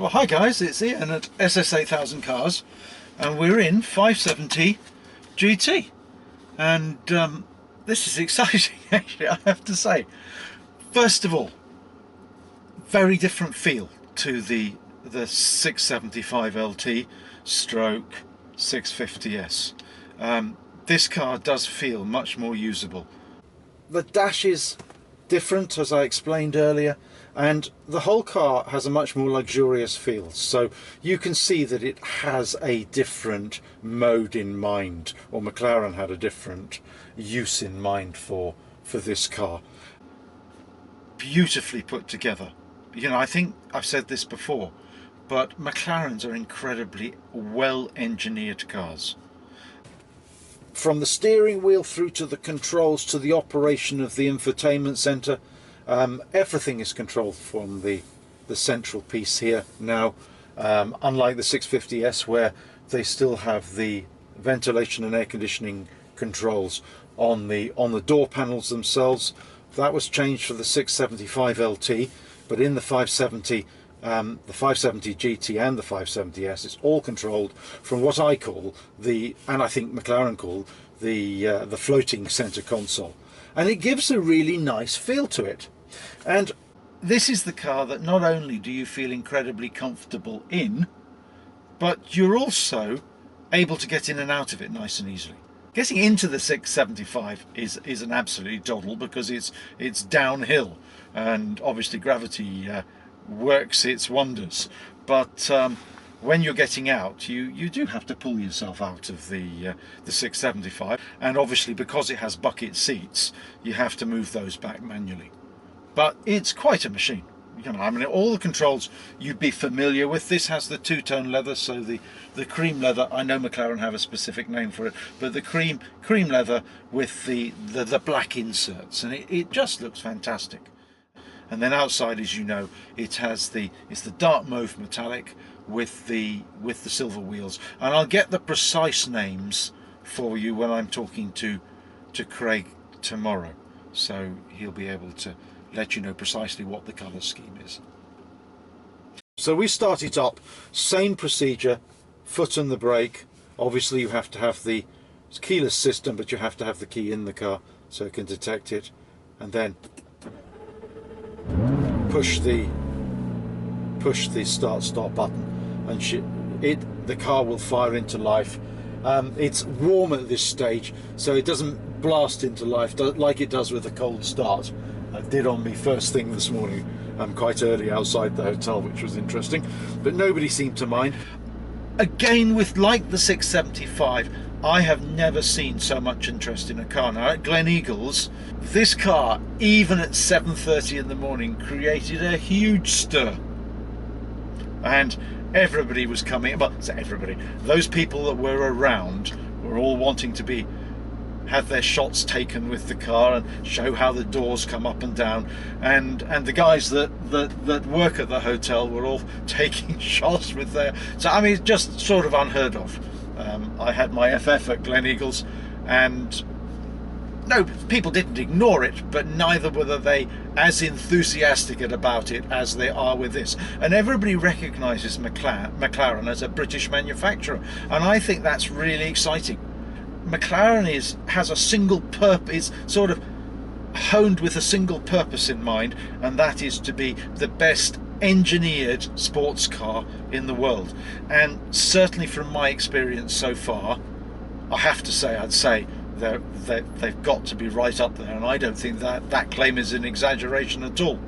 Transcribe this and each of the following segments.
Well, hi guys, it's Ian at SS8000 Cars, and we're in 570 GT, and this is exciting actually, I have to say. First of all, very different feel to the 675 LT stroke 650S. This car does feel much more usable. The dash is different, as I explained earlier, and the whole car has a much more luxurious feel, so you can see that it has a different mode in mind, or McLaren had a different use in mind for this car. Beautifully put together. You know, I think I've said this before, but McLarens are incredibly well engineered cars. From the steering wheel through to the controls to the operation of the infotainment centre, everything is controlled from the central piece here now, unlike the 650S where they still have the ventilation and air conditioning controls on the door panels themselves. That was changed for the 675 LT, but in the 570 GT and the 570S, it's all controlled from what I call and I think McLaren call the floating center console, and it gives a really nice feel to it. And this is the car that not only do you feel incredibly comfortable in, but you're also able to get in and out of it nice and easily. Getting into the 675 is an absolute doddle because it's downhill, and obviously gravity works its wonders, but when you're getting out, you do have to pull yourself out of the 675, and obviously because it has bucket seats, you have to move those back manually. But it's quite a machine. You know, I mean, all the controls you'd be familiar with. This has the two-tone leather, so the cream leather, I know McLaren have a specific name for it, but the cream leather with the black inserts, and it just looks fantastic. And then outside, as you know, it's the dark mauve metallic with the silver wheels, and I'll get the precise names for you when I'm talking to Craig tomorrow, so he'll be able to let you know precisely what the colour scheme is. So we start it up, same procedure, foot on the brake. Obviously you have to have the keyless system, but you have to have the key in the car so it can detect it, and then push the start button, and the car will fire into life. It's warm at this stage, so it doesn't blast into life like it does with a cold start. It did on me first thing this morning, quite early outside the hotel, which was interesting, but nobody seemed to mind. Again, like the 675, I have never seen so much interest in a car. Now at Glen Eagles, this car, even at 7:30 in the morning, created a huge stir, and everybody was coming. Well, it's everybody. Those people that were around were all wanting to have their shots taken with the car and show how the doors come up and down, and the guys that work at the hotel were all taking shots with their. So I mean, it's just sort of unheard of. I had my FF at Glen Eagles, and no, people didn't ignore it, but neither were they as enthusiastic about it as they are with this. And everybody recognises McLaren as a British manufacturer, and I think that's really exciting. McLaren has a single purpose, sort of honed with a single purpose in mind, and that is to be the best engineered sports car in the world. And certainly from my experience so far, I have to say, I'd say they've got to be right up there, and I don't think that claim is an exaggeration at all.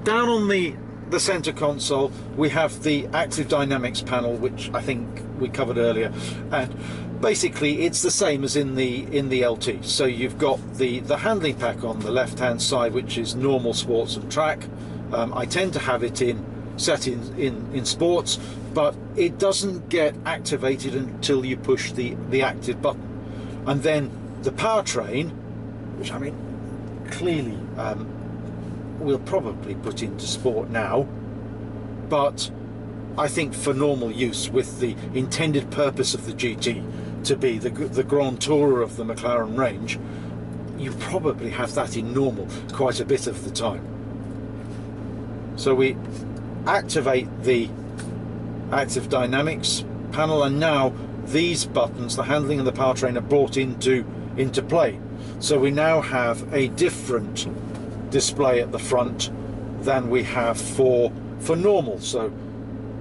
Down on the center console we have the active dynamics panel, which I think we covered earlier, and basically it's the same as in the LT. So you've got the handling pack on the left hand side, which is normal, sports and track. I tend to have it set in sports, but it doesn't get activated until you push the active button. And then the powertrain, which I mean clearly we'll probably put into sport now, but I think for normal use, with the intended purpose of the GT to be the Grand Tourer of the McLaren range, you probably have that in normal quite a bit of the time. So we activate the active dynamics panel, and now these buttons, the handling and the powertrain, are brought into play. So we now have a different display at the front than we have for normal. So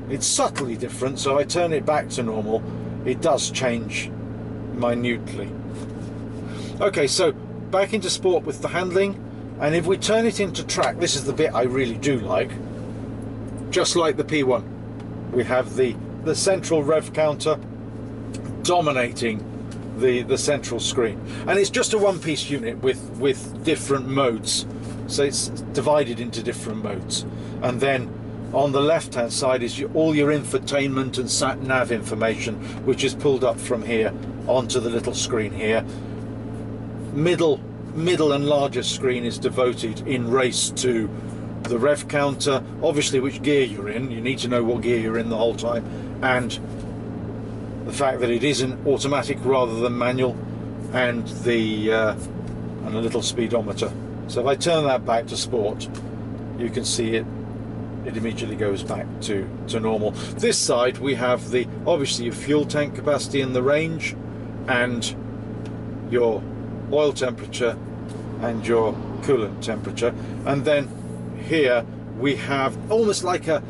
it's subtly different. So I turn it back to normal, it does change minutely. Okay, so back into sport with the handling, and if we turn it into track, this is the bit I really do like. Just like the P1, we have the central rev counter dominating the central screen, and it's just a one-piece unit with different modes, so it's divided into different modes. And then on the left hand side is all your infotainment and sat nav information, which is pulled up from here onto the little screen here. Middle and largest screen is devoted in race to the rev counter, obviously which gear you're in, you need to know what gear you're in the whole time, and the fact that it is an automatic rather than manual, and a little speedometer. So if I turn that back to sport, you can see it immediately goes back to normal. This side we have obviously your fuel tank capacity and the range, and your oil temperature and your coolant temperature. And then here we have almost like a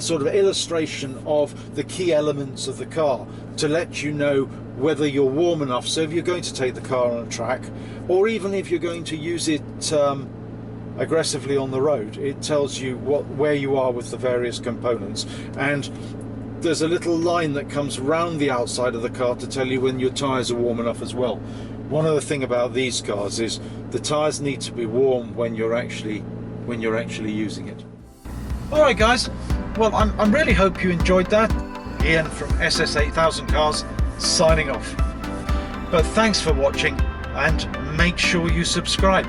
sort of illustration of the key elements of the car to let you know whether you're warm enough. So if you're going to take the car on a track, or even if you're going to use it aggressively on the road, it tells you where you are with the various components. And there's a little line that comes round the outside of the car to tell you when your tyres are warm enough as well. One other thing about these cars is the tyres need to be warm when you're actually using it. Alright guys, well I really hope you enjoyed that. Ian from SS8000 Cars signing off. But thanks for watching, and make sure you subscribe.